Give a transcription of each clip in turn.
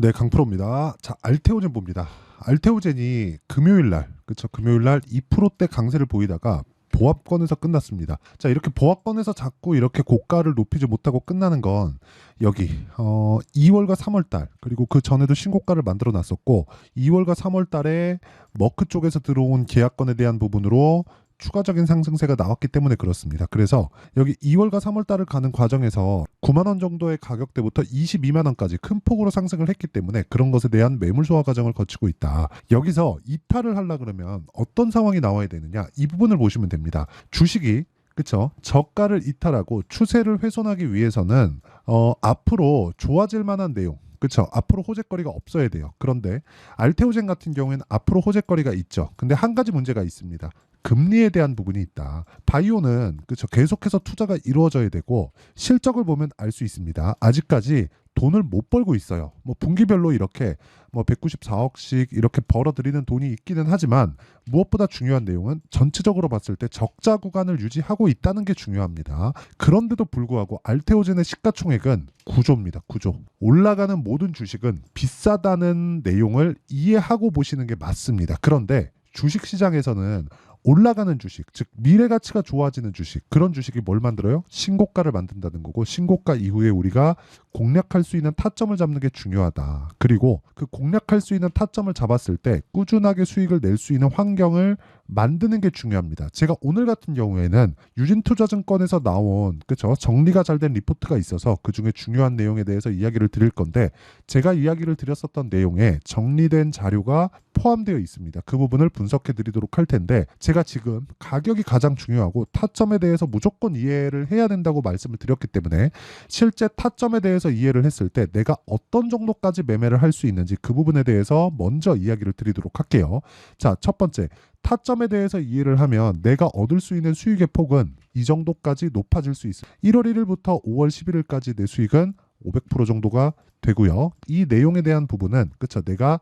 네, 강프로입니다. 자, 알테오젠 봅니다. 알테오젠이 금요일 날, 그쵸? 금요일 날 2%대 강세를 보이다가 보합권에서 끝났습니다. 자, 이렇게 보합권에서 자꾸 이렇게 고가를 높이지 못하고 끝나는 건 여기 2월과 3월 달, 그리고 그 전에도 신고가를 만들어 놨었고 2월과 3월 달에 머크 쪽에서 들어온 계약건에 대한 부분으로 추가적인 상승세가 나왔기 때문에 그렇습니다. 그래서 여기 2월과 3월 달을 가는 과정에서 9만 원 정도의 가격대부터 22만 원까지 큰 폭으로 상승을 했기 때문에 그런 것에 대한 매물 소화 과정을 거치고 있다. 여기서 이탈을 하려 그러면 어떤 상황이 나와야 되느냐? 이 부분을 보시면 됩니다. 주식이 그쵸? 저가를 이탈하고 추세를 훼손하기 위해서는 앞으로 좋아질 만한 내용, 그쵸? 앞으로 호재거리가 없어야 돼요. 그런데 알테오젠 같은 경우에는 앞으로 호재거리가 있죠. 근데 한 가지 문제가 있습니다. 금리에 대한 부분이 있다. 바이오는 그쵸? 계속해서 투자가 이루어져야 되고 실적을 보면 알 수 있습니다. 아직까지 돈을 못 벌고 있어요. 뭐 분기별로 이렇게 뭐 194억씩 이렇게 벌어들이는 돈이 있기는 하지만 무엇보다 중요한 내용은 전체적으로 봤을 때 적자 구간을 유지하고 있다는 게 중요합니다. 그런데도 불구하고 알테오젠의 시가총액은 9조입니다. 9조. 올라가는 모든 주식은 비싸다는 내용을 이해하고 보시는 게 맞습니다. 그런데 주식시장에서는 올라가는 주식, 즉 미래 가치가 좋아지는 주식, 그런 주식이 뭘 만들어요? 신고가를 만든다는 거고, 신고가 이후에 우리가 공략할 수 있는 타점을 잡는 게 중요하다. 그리고 그 공략할 수 있는 타점을 잡았을 때 꾸준하게 수익을 낼 수 있는 환경을 만드는 게 중요합니다. 제가 오늘 같은 경우에는 유진투자증권에서 나온 그쵸 정리가 잘 된 리포트가 있어서 그 중에 중요한 내용에 대해서 이야기를 드릴 건데, 제가 이야기를 드렸었던 내용에 정리된 자료가 포함되어 있습니다. 그 부분을 분석해 드리도록 할 텐데, 제가 지금 가격이 가장 중요하고 타점에 대해서 무조건 이해를 해야 된다고 말씀을 드렸기 때문에 실제 타점에 대해서 이해를 했을 때 내가 어떤 정도까지 매매를 할 수 있는지 그 부분에 대해서 먼저 이야기를 드리도록 할게요. 자, 첫 번째, 타점에 대해서 이해를 하면 내가 얻을 수 있는 수익의 폭은 이 정도까지 높아질 수 있어요. 1월 1일부터 5월 11일까지 내 수익은 500% 정도가 되고요. 이 내용에 대한 부분은 그쵸, 내가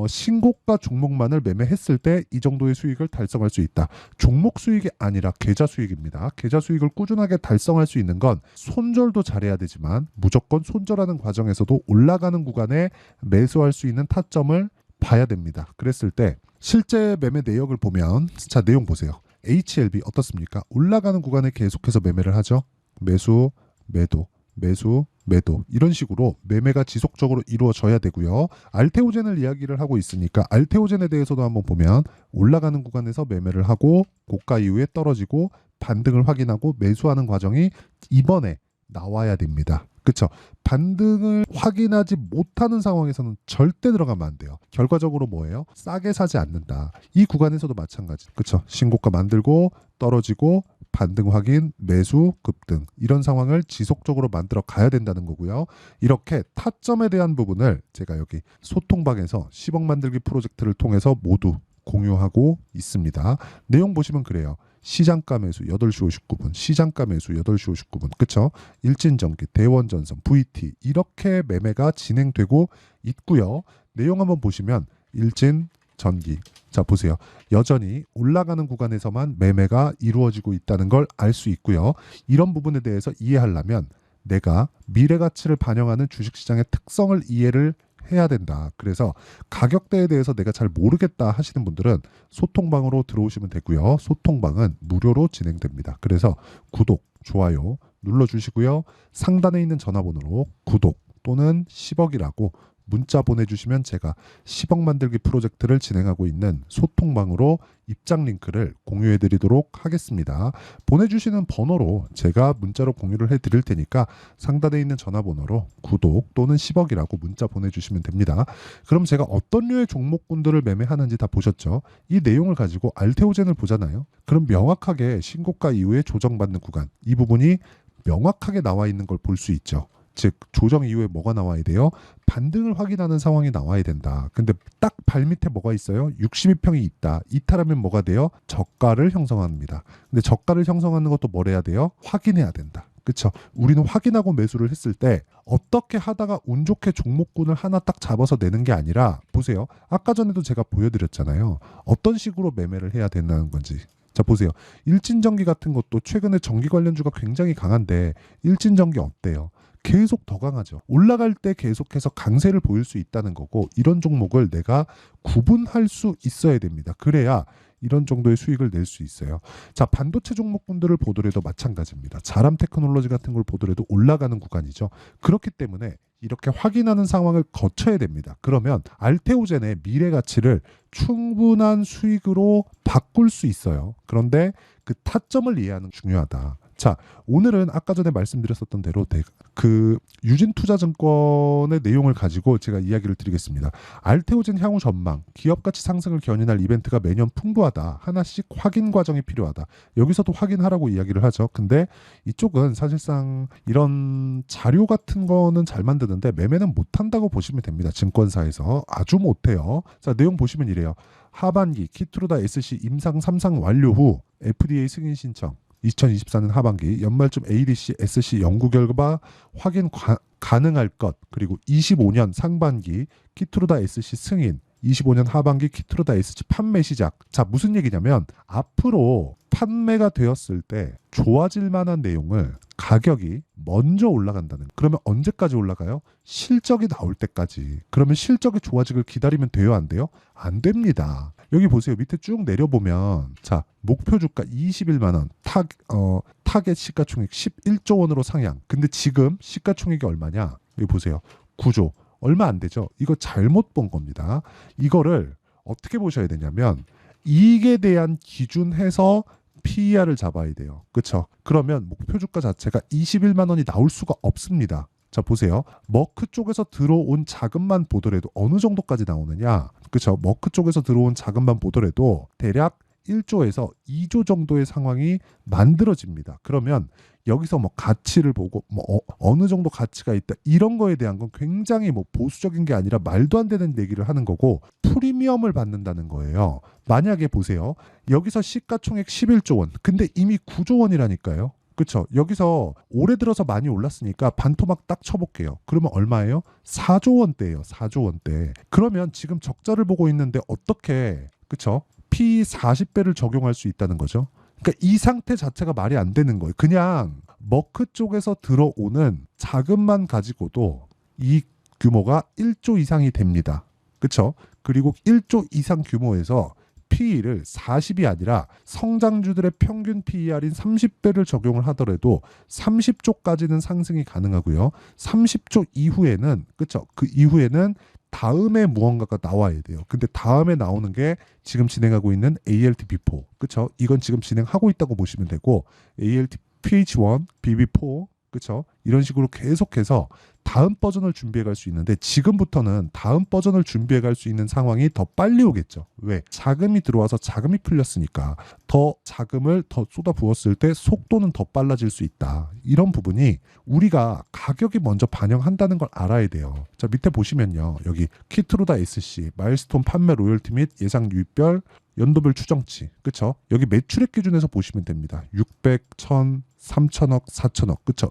신고가 종목만을 매매했을 때 이 정도의 수익을 달성할 수 있다. 종목 수익이 아니라 계좌 수익입니다. 계좌 수익을 꾸준하게 달성할 수 있는 건 손절도 잘해야 되지만 무조건 손절하는 과정에서도 올라가는 구간에 매수할 수 있는 타점을 봐야 됩니다. 그랬을 때 실제 매매 내역을 보면, 자, 내용 보세요. HLB 어떻습니까? 올라가는 구간에 계속해서 매매를 하죠. 매수, 매도, 매수, 매도, 이런 식으로 매매가 지속적으로 이루어져야 되고요. 알테오젠을 이야기를 하고 있으니까 알테오젠에 대해서도 한번 보면 올라가는 구간에서 매매를 하고 고가 이후에 떨어지고 반등을 확인하고 매수하는 과정이 이번에 나와야 됩니다. 그쵸? 반등을 확인하지 못하는 상황에서는 절대 들어가면 안 돼요. 결과적으로 뭐예요? 싸게 사지 않는다. 이 구간에서도 마찬가지. 그쵸? 신고가 만들고 떨어지고 반등 확인, 매수, 급등, 이런 상황을 지속적으로 만들어 가야 된다는 거고요. 이렇게 타점에 대한 부분을 제가 여기 소통방에서 10억 만들기 프로젝트를 통해서 모두 공유하고 있습니다. 내용 보시면 그래요. 시장가 매수 8시 59분, 시장가 매수 8시 59분, 그쵸? 일진전기, 대원전선, VT, 이렇게 매매가 진행되고 있고요. 내용 한번 보시면 일진전기, 자 보세요. 여전히 올라가는 구간에서만 매매가 이루어지고 있다는 걸 알 수 있고요. 이런 부분에 대해서 이해하려면 내가 미래 가치를 반영하는 주식시장의 특성을 이해를 해야 된다. 그래서 가격대에 대해서 내가 잘 모르겠다 하시는 분들은 소통방으로 들어오시면 되고요. 소통방은 무료로 진행됩니다. 그래서 구독, 좋아요 눌러주시고요. 상단에 있는 전화번호로 구독 또는 10억이라고 문자 보내주시면 제가 10억 만들기 프로젝트를 진행하고 있는 소통방으로 입장 링크를 공유해 드리도록 하겠습니다. 보내주시는 번호로 제가 문자로 공유를 해 드릴 테니까 상단에 있는 전화번호로 구독 또는 10억이라고 문자 보내주시면 됩니다. 그럼 제가 어떤 류의 종목군들을 매매하는지 다 보셨죠? 이 내용을 가지고 알테오젠을 보잖아요. 그럼 명확하게 신고가 이후에 조정받는 구간, 이 부분이 명확하게 나와 있는 걸 볼 수 있죠. 즉 조정 이후에 뭐가 나와야 돼요? 반등을 확인하는 상황이 나와야 된다. 근데 딱 발밑에 뭐가 있어요? 62평이 있다. 이탈하면 뭐가 돼요? 저가를 형성합니다. 근데 저가를 형성하는 것도 뭘 해야 돼요? 확인해야 된다. 그쵸? 우리는 확인하고 매수를 했을 때 어떻게 하다가 운 좋게 종목군을 하나 딱 잡아서 내는 게 아니라, 보세요. 아까 전에도 제가 보여드렸잖아요. 어떤 식으로 매매를 해야 된다는 건지. 자 보세요. 일진전기 같은 것도 최근에 전기 관련주가 굉장히 강한데 일진전기 어때요? 계속 더 강하죠. 올라갈 때 계속해서 강세를 보일 수 있다는 거고 이런 종목을 내가 구분할 수 있어야 됩니다. 그래야 이런 정도의 수익을 낼 수 있어요. 자, 반도체 종목군들을 보더라도 마찬가지입니다. 자람 테크놀로지 같은 걸 보더라도 올라가는 구간이죠. 그렇기 때문에 이렇게 확인하는 상황을 거쳐야 됩니다. 그러면 알테오젠의 미래 가치를 충분한 수익으로 바꿀 수 있어요. 그런데 그 타점을 이해하는 게 중요하다. 자, 오늘은 아까 전에 말씀드렸었던 대로 그 유진투자증권의 내용을 가지고 제가 이야기를 드리겠습니다. 알테오젠 향후 전망, 기업가치 상승을 견인할 이벤트가 매년 풍부하다. 하나씩 확인 과정이 필요하다. 여기서도 확인하라고 이야기를 하죠. 근데 이쪽은 사실상 이런 자료 같은 거는 잘 만드는데 매매는 못한다고 보시면 됩니다. 증권사에서 아주 못해요. 자, 내용 보시면 이래요. 하반기 키트루다 SC 임상 3상 완료 후 FDA 승인 신청, 2024년 하반기 연말쯤 ADC, SC 연구 결과 확인 가능할 것, 그리고 25년 상반기 키트루다 SC 승인, 25년 하반기 키트루다 SC 판매 시작. 자, 무슨 얘기냐면 앞으로 판매가 되었을 때 좋아질 만한 내용을 가격이 먼저 올라간다는. 그러면 언제까지 올라가요? 실적이 나올 때까지. 그러면 실적이 좋아지길 기다리면 돼요, 안 돼요? 안 됩니다. 여기 보세요. 밑에 쭉 내려보면 자, 목표 주가 21만 원, 타겟 시가총액 11조 원으로 상향. 근데 지금 시가총액이 얼마냐? 여기 보세요. 9조. 얼마 안 되죠. 이거 잘못 본 겁니다. 이거를 어떻게 보셔야 되냐면 이익에 대한 기준해서 PER을 잡아야 돼요. 그렇죠? 그러면 목표 주가 자체가 21만 원이 나올 수가 없습니다. 자, 보세요. 머크 쪽에서 들어온 자금만 보더라도 어느 정도까지 나오느냐? 그렇죠? 머크 쪽에서 들어온 자금만 보더라도 대략 1조에서 2조 정도의 상황이 만들어집니다. 그러면 여기서 뭐 가치를 보고 뭐 어느 정도 가치가 있다 이런 거에 대한 건 굉장히 뭐 보수적인 게 아니라 말도 안 되는 얘기를 하는 거고 프리미엄을 받는다는 거예요. 만약에 보세요. 여기서 시가총액 11조 원. 근데 이미 9조 원이라니까요. 그렇죠. 여기서 올해 들어서 많이 올랐으니까 반토막 딱 쳐볼게요. 그러면 얼마예요? 4조 원대예요. 4조 원대. 그러면 지금 적자를 보고 있는데 어떻게 그렇죠? P 40배를 적용할 수 있다는 거죠. 그러니까 이 상태 자체가 말이 안 되는 거예요. 그냥 머크 쪽에서 들어오는 자금만 가지고도 이 규모가 1조 이상이 됩니다. 그렇죠? 그리고 1조 이상 규모에서 PE를 40이 아니라 성장주들의 평균 PER인 30배를 적용을 하더라도 30조까지는 상승이 가능하고요. 30조 이후에는 그렇죠? 그 이후에는 다음에 무언가가 나와야 돼요. 근데 다음에 나오는 게 지금 진행하고 있는 ALT B4. 그렇죠? 이건 지금 진행하고 있다고 보시면 되고 ALT PH1, BB4 그렇죠? 이런 식으로 계속해서 다음 버전을 준비해 갈 수 있는데 지금부터는 다음 버전을 준비해 갈 수 있는 상황이 더 빨리 오겠죠. 왜? 자금이 들어와서 자금이 풀렸으니까 더 자금을 더 쏟아 부었을 때 속도는 더 빨라질 수 있다. 이런 부분이 우리가 가격이 먼저 반영한다는 걸 알아야 돼요. 자, 밑에 보시면요. 여기 키트루다 SC, 마일스톤 판매 로열티 및 예상 유입별 연도별 추정치. 그렇죠? 여기 매출액 기준에서 보시면 됩니다. 600, 1000, 3천억, 4천억. 그렇죠?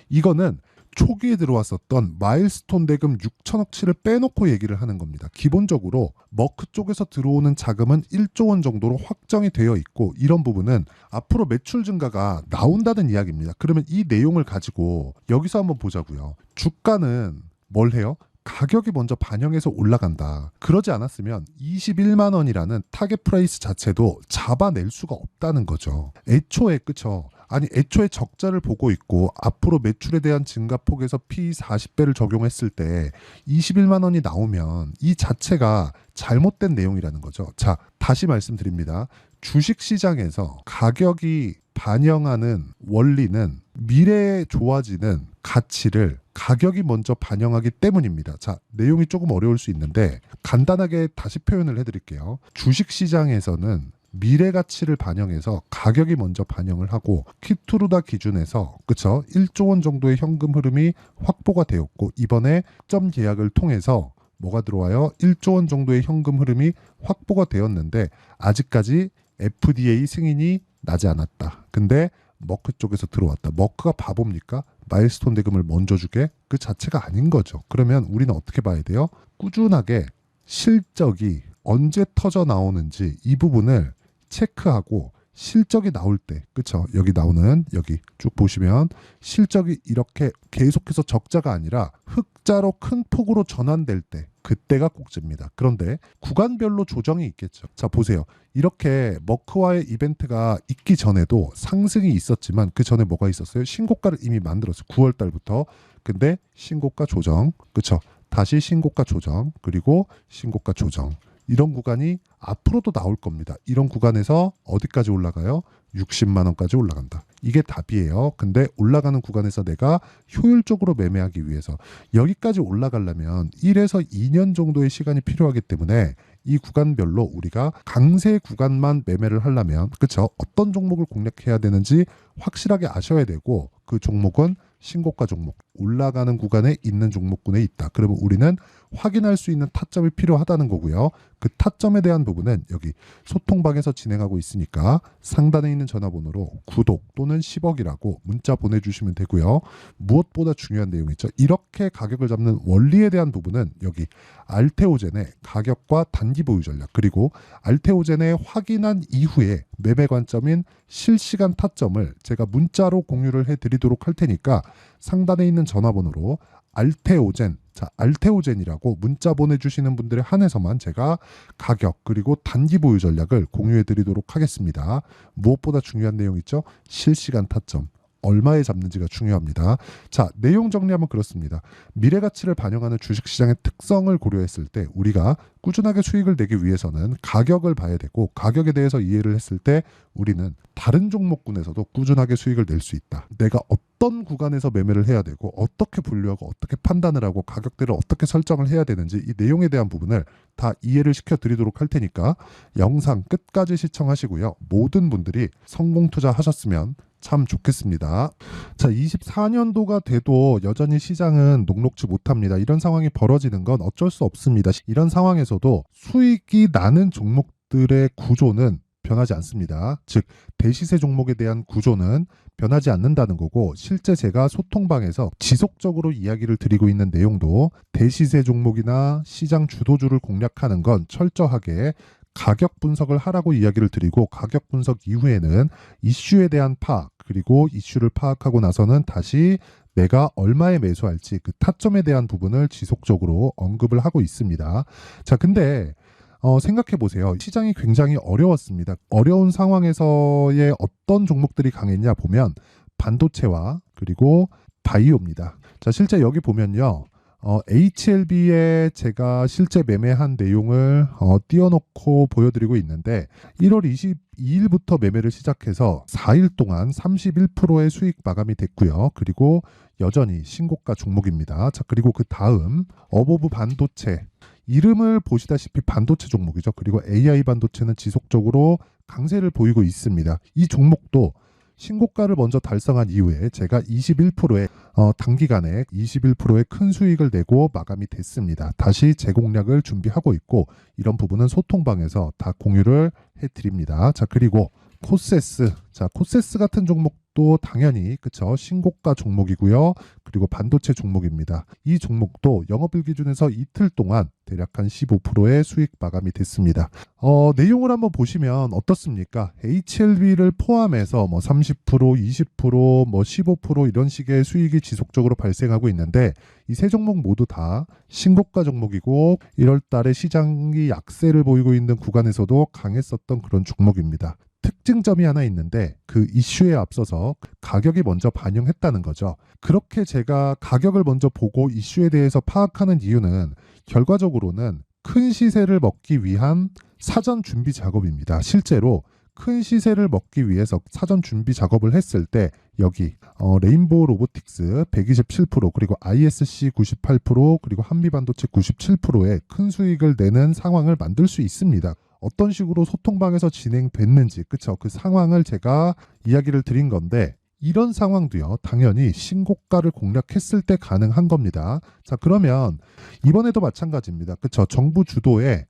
이거는 초기에 들어왔었던 마일스톤 대금 6천억치를 빼놓고 얘기를 하는 겁니다. 기본적으로 머크 쪽에서 들어오는 자금은 1조 원 정도로 확정이 되어 있고 이런 부분은 앞으로 매출 증가가 나온다는 이야기입니다. 그러면 이 내용을 가지고 여기서 한번 보자고요. 주가는 뭘 해요? 가격이 먼저 반영해서 올라간다. 그러지 않았으면 21만 원이라는 타겟 프라이스 자체도 잡아낼 수가 없다는 거죠. 애초에 그쵸? 아니 애초에 적자를 보고 있고 앞으로 매출에 대한 증가폭에서 P 40배를 적용했을 때 21만 원이 나오면 이 자체가 잘못된 내용이라는 거죠. 자, 다시 말씀드립니다. 주식시장에서 가격이 반영하는 원리는 미래에 좋아지는 가치를 가격이 먼저 반영하기 때문입니다. 자, 내용이 조금 어려울 수 있는데 간단하게 다시 표현을 해드릴게요. 주식시장에서는 미래 가치를 반영해서 가격이 먼저 반영을 하고 키투루다 기준에서 그쵸 1조 원 정도의 현금 흐름이 확보가 되었고 이번에 점 계약을 통해서 뭐가 들어와요? 1조 원 정도의 현금 흐름이 확보가 되었는데 아직까지 FDA 승인이 나지 않았다. 근데 머크 쪽에서 들어왔다. 머크가 바보입니까? 마일스톤 대금을 먼저 주게? 그 자체가 아닌 거죠. 그러면 우리는 어떻게 봐야 돼요? 꾸준하게 실적이 언제 터져 나오는지 이 부분을 체크하고 실적이 나올 때, 그쵸? 여기 나오는, 여기 쭉 보시면 실적이 이렇게 계속해서 적자가 아니라 흑자로 큰 폭으로 전환될 때, 그때가 꼭지입니다. 그런데 구간별로 조정이 있겠죠. 자, 보세요. 이렇게 머크와의 이벤트가 있기 전에도 상승이 있었지만 그 전에 뭐가 있었어요? 신고가를 이미 만들었어요. 9월 달부터. 근데 신고가 조정, 그쵸? 다시 신고가 조정, 그리고 신고가 조정. 이런 구간이 앞으로도 나올 겁니다. 이런 구간에서 어디까지 올라가요? 60만 원까지 올라간다. 이게 답이에요. 근데 올라가는 구간에서 내가 효율적으로 매매하기 위해서 여기까지 올라가려면 1에서 2년 정도의 시간이 필요하기 때문에 이 구간별로 우리가 강세 구간만 매매를 하려면, 그쵸? 어떤 종목을 공략해야 되는지 확실하게 아셔야 되고, 그 종목은 신고가 종목, 올라가는 구간에 있는 종목군에 있다. 그러면 우리는 확인할 수 있는 타점이 필요하다는 거고요. 그 타점에 대한 부분은 여기 소통방에서 진행하고 있으니까 상단에 있는 전화번호로 구독 또는 10억이라고 문자 보내주시면 되고요. 무엇보다 중요한 내용이죠. 이렇게 가격을 잡는 원리에 대한 부분은 여기 알테오젠의 가격과 단기 보유 전략, 그리고 알테오젠의 확인한 이후에 매매 관점인 실시간 타점을 제가 문자로 공유를 해드리도록 할 테니까 상단에 있는 전화번호로 알테오젠, 자, 알테오젠이라고 문자 보내주시는 분들에 한해서만 제가 가격 그리고 단기 보유 전략을 공유해 드리도록 하겠습니다. 무엇보다 중요한 내용 있죠? 실시간 타점. 얼마에 잡는지가 중요합니다. 자, 내용 정리하면 그렇습니다. 미래 가치를 반영하는 주식시장의 특성을 고려했을 때 우리가 꾸준하게 수익을 내기 위해서는 가격을 봐야 되고, 가격에 대해서 이해를 했을 때 우리는 다른 종목군에서도 꾸준하게 수익을 낼 수 있다. 내가 어떤 구간에서 매매를 해야 되고, 어떻게 분류하고 어떻게 판단을 하고 가격대를 어떻게 설정을 해야 되는지 이 내용에 대한 부분을 다 이해를 시켜 드리도록 할 테니까 영상 끝까지 시청하시고요. 모든 분들이 성공 투자하셨으면 참 좋겠습니다. 자, 24년도가 돼도 여전히 시장은 녹록지 못합니다. 이런 상황이 벌어지는 건 어쩔 수 없습니다. 이런 상황에서도 수익이 나는 종목들의 구조는 변하지 않습니다. 즉, 대시세 종목에 대한 구조는 변하지 않는다는 거고, 실제 제가 소통방에서 지속적으로 이야기를 드리고 있는 내용도 대시세 종목이나 시장 주도주를 공략하는 건 철저하게 가격 분석을 하라고 이야기를 드리고, 가격 분석 이후에는 이슈에 대한 파악, 그리고 이슈를 파악하고 나서는 다시 내가 얼마에 매수할지 그 타점에 대한 부분을 지속적으로 언급을 하고 있습니다. 자, 근데 생각해 보세요. 시장이 굉장히 어려웠습니다. 어려운 상황에서의 어떤 종목들이 강했냐 보면 반도체와 그리고 바이오입니다. 자, 실제 여기 보면요. HLB에 제가 실제 매매한 내용을 띄워놓고 보여드리고 있는데, 1월 22일부터 매매를 시작해서 4일 동안 31%의 수익 마감이 됐고요. 그리고 여전히 신고가 종목입니다. 자, 그리고 그 다음 어보브 반도체, 이름을 보시다시피 반도체 종목이죠. 그리고 AI 반도체는 지속적으로 강세를 보이고 있습니다. 이 종목도 신고가를 먼저 달성한 이후에 제가 21%의 단기간에 21%의 큰 수익을 내고 마감이 됐습니다. 다시 재공략을 준비하고 있고, 이런 부분은 소통방에서 다 공유를 해드립니다. 자, 그리고 코세스, 자, 코세스 같은 종목도 당연히 그쵸, 신고가 종목이고요. 그리고 반도체 종목입니다. 이 종목도 영업일 기준에서 이틀 동안 대략 한 15%의 수익 마감이 됐습니다. 내용을 한번 보시면 어떻습니까? HLB를 포함해서 뭐 30%, 20%, 뭐 15% 이런 식의 수익이 지속적으로 발생하고 있는데, 이 세 종목 모두 다 신고가 종목이고 1월 달에 시장이 약세를 보이고 있는 구간에서도 강했었던 그런 종목입니다. 특징점이 하나 있는데, 그 이슈에 앞서서 가격이 먼저 반영했다는 거죠. 그렇게 제가 가격을 먼저 보고 이슈에 대해서 파악하는 이유는 결과적으로는 큰 시세를 먹기 위한 사전 준비 작업입니다. 실제로 큰 시세를 먹기 위해서 사전 준비 작업을 했을 때 여기 레인보우 로보틱스 127%, 그리고 ISC 98%, 그리고 한미반도체 97%의 큰 수익을 내는 상황을 만들 수 있습니다. 어떤 식으로 소통방에서 진행됐는지, 그쵸? 그 상황을 제가 이야기를 드린 건데, 이런 상황도요, 당연히 신고가를 공략했을 때 가능한 겁니다. 자, 그러면 이번에도 마찬가지입니다. 그쵸? 정부 주도의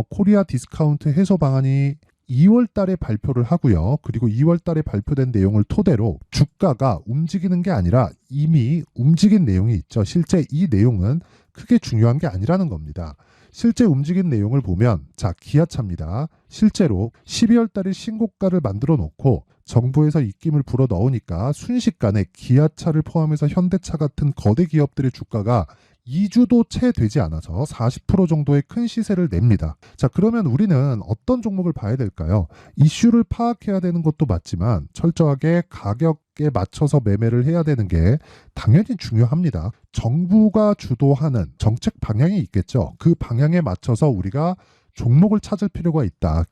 코리아 디스카운트 해소 방안이 2월 달에 발표를 하고요. 그리고 2월 달에 발표된 내용을 토대로 주가가 움직이는 게 아니라 이미 움직인 내용이 있죠. 실제 이 내용은 크게 중요한 게 아니라는 겁니다. 실제 움직인 내용을 보면 자, 기아차입니다. 실제로 12월 달에 신고가를 만들어 놓고 정부에서 입김을 불어 넣으니까 순식간에 기아차를 포함해서 현대차 같은 거대 기업들의 주가가 2주도 채 되지 않아서 40% 정도의 큰 시세를 냅니다. 자, 그러면 우리는 어떤 종목을 봐야 될까요? 이슈를 파악해야 되는 것도 맞지만 철저하게 가격에 맞춰서 매매를 해야 되는 게 당연히 중요합니다. 정부가 주도하는 정책 방향이 있겠죠. 그 방향에 맞춰서 우리가 종목을 찾을 필요가 있다.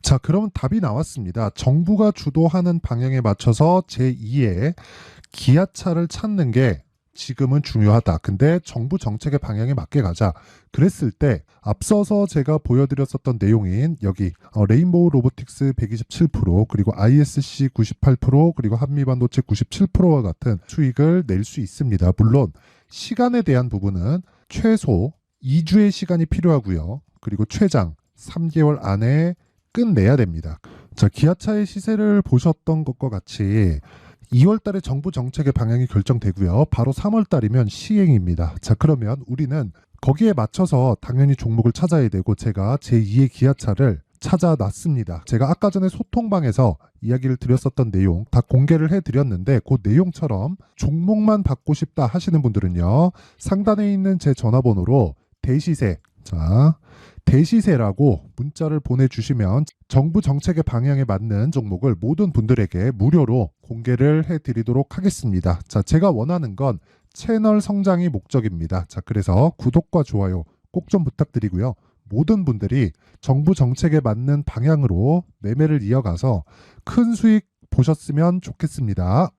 자, 그러면 답이 나왔습니다. 정부가 주도하는 방향에 맞춰서 제2의 기아차를 찾는 게 지금은 중요하다. 근데 정부 정책의 방향에 맞게 가자. 그랬을 때 앞서서 제가 보여드렸었던 내용인 여기 레인보우 로보틱스 127% 그리고 ISC 98% 그리고 한미반도체 97%와 같은 수익을 낼 수 있습니다. 물론 시간에 대한 부분은 최소 2주의 시간이 필요하고요. 그리고 최장 3개월 안에 끝내야 됩니다. 자, 기아차의 시세를 보셨던 것과 같이 2월 달에 정부 정책의 방향이 결정되고요. 바로 3월 달이면 시행입니다. 자, 그러면 우리는 거기에 맞춰서 당연히 종목을 찾아야 되고 제가 제2의 기아차를 찾아놨습니다. 제가 아까 전에 소통방에서 이야기를 드렸었던 내용 다 공개를 해드렸는데 그 내용처럼 종목만 받고 싶다 하시는 분들은요. 상단에 있는 제 전화번호로 대시세, 자, 대시세라고 문자를 보내주시면 정부 정책의 방향에 맞는 종목을 모든 분들에게 무료로 공개를 해드리도록 하겠습니다. 자, 제가 원하는 건 채널 성장이 목적입니다. 자, 그래서 구독과 좋아요 꼭 좀 부탁드리고요. 모든 분들이 정부 정책에 맞는 방향으로 매매를 이어가서 큰 수익 보셨으면 좋겠습니다.